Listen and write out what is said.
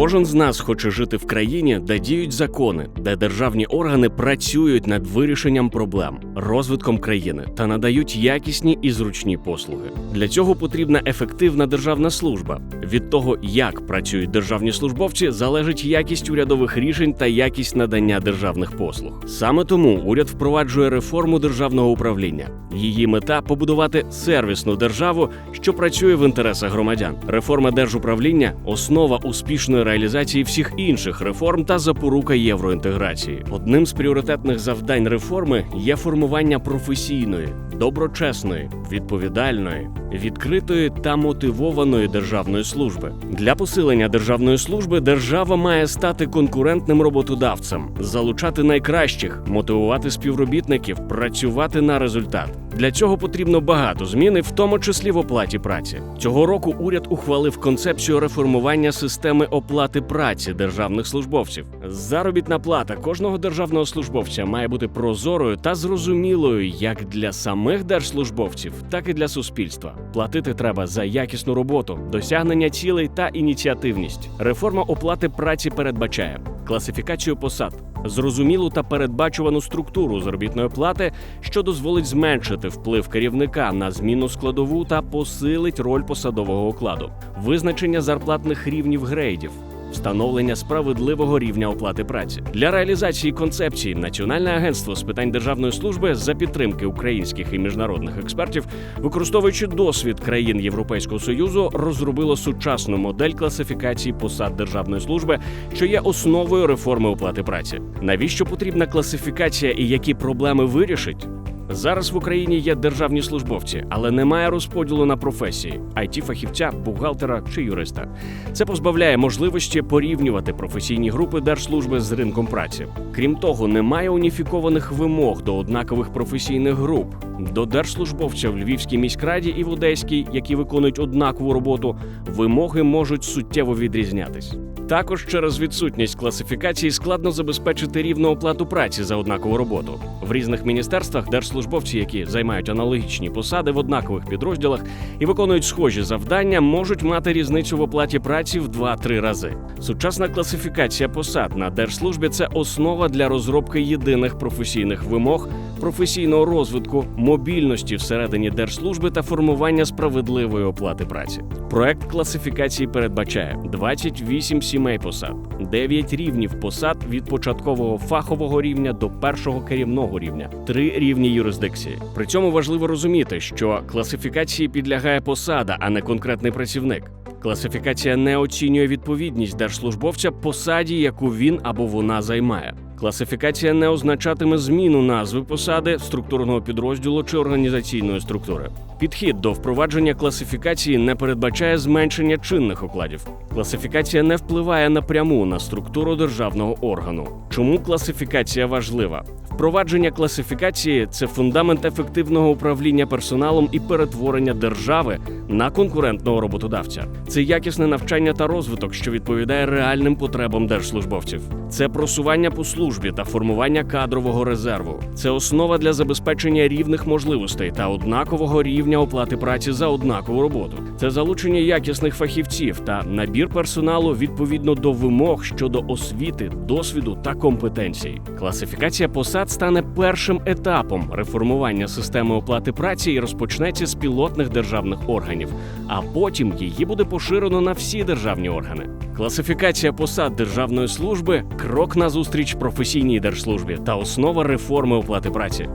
Кожен з нас хоче жити в країні, де діють закони, де державні органи працюють над вирішенням проблем, розвитком країни та надають якісні і зручні послуги. Для цього потрібна ефективна державна служба. Від того, як працюють державні службовці, залежить якість урядових рішень та якість надання державних послуг. Саме тому уряд впроваджує реформу державного управління. Її мета – побудувати сервісну державу, що працює в інтересах громадян. Реформа держуправління – основа успішної реалізації всіх інших реформ та запорука євроінтеграції. Одним з пріоритетних завдань реформи є формування професійної, доброчесної, відповідальної, відкритої та мотивованої державної служби. Для посилення державної служби держава має стати конкурентним роботодавцем, залучати найкращих, мотивувати співробітників, працювати на результат. Для цього потрібно багато змін, в тому числі в оплаті праці. Цього року уряд ухвалив концепцію реформування системи оплати праці державних службовців. Заробітна плата кожного державного службовця має бути прозорою та зрозумілою як для самих держслужбовців, так і для суспільства. Платити треба за якісну роботу, досягнення цілей та ініціативність. Реформа оплати праці передбачає класифікацію посад, зрозумілу та передбачувану структуру заробітної плати, що дозволить зменшити вплив керівника на змінну складову та посилить роль посадового окладу, визначення зарплатних рівнів грейдів, встановлення справедливого рівня оплати праці. Для реалізації концепції Національне агентство з питань державної служби за підтримки українських і міжнародних експертів, використовуючи досвід країн Європейського Союзу, розробило сучасну модель класифікації посад державної служби, що є основою реформи оплати праці. Навіщо потрібна класифікація і які проблеми вирішить? Зараз в Україні є державні службовці, але немає розподілу на професії – IT-фахівця, бухгалтера чи юриста. Це позбавляє можливості порівнювати професійні групи держслужби з ринком праці. Крім того, немає уніфікованих вимог до однакових професійних груп. До держслужбовця в Львівській міськраді і в Одеській, які виконують однакову роботу, вимоги можуть суттєво відрізнятись. Також через відсутність класифікації складно забезпечити рівну оплату праці за однакову роботу. В різних міністерствах держслужбовці, які займають аналогічні посади в однакових підрозділах і виконують схожі завдання, можуть мати різницю в оплаті праці в 2-3 рази. Сучасна класифікація посад на держслужбі – це основа для розробки єдиних професійних вимог, професійного розвитку, мобільності всередині держслужби та формування справедливої оплати праці. Проект класифікації передбачає 28 сімей посад, 9 рівнів посад від початкового фахового рівня до першого керівного рівня, 3 рівні юрисдикції. При цьому важливо розуміти, що класифікації підлягає посада, а не конкретний працівник. Класифікація не оцінює відповідність держслужбовця посаді, яку він або вона займає. Класифікація не означатиме зміну назви посади, структурного підрозділу чи організаційної структури. Підхід до впровадження класифікації не передбачає зменшення чинних окладів. Класифікація не впливає напряму на структуру державного органу. Чому класифікація важлива? Впровадження класифікації – це фундамент ефективного управління персоналом і перетворення держави на конкурентного роботодавця. Це якісне навчання та розвиток, що відповідає реальним потребам держслужбовців. Це просування по службі та формування кадрового резерву. Це основа для забезпечення рівних можливостей та однакового рівня оплати праці за однакову роботу. Це залучення якісних фахівців та набір персоналу відповідно до вимог щодо освіти, досвіду та компетенцій. Класифікація посад стане першим етапом реформування системи оплати праці і розпочнеться з пілотних державних органів, а потім її буде поширено на всі державні органи. Класифікація посад державної служби – крок назустріч професійній держслужбі та основа реформи оплати праці.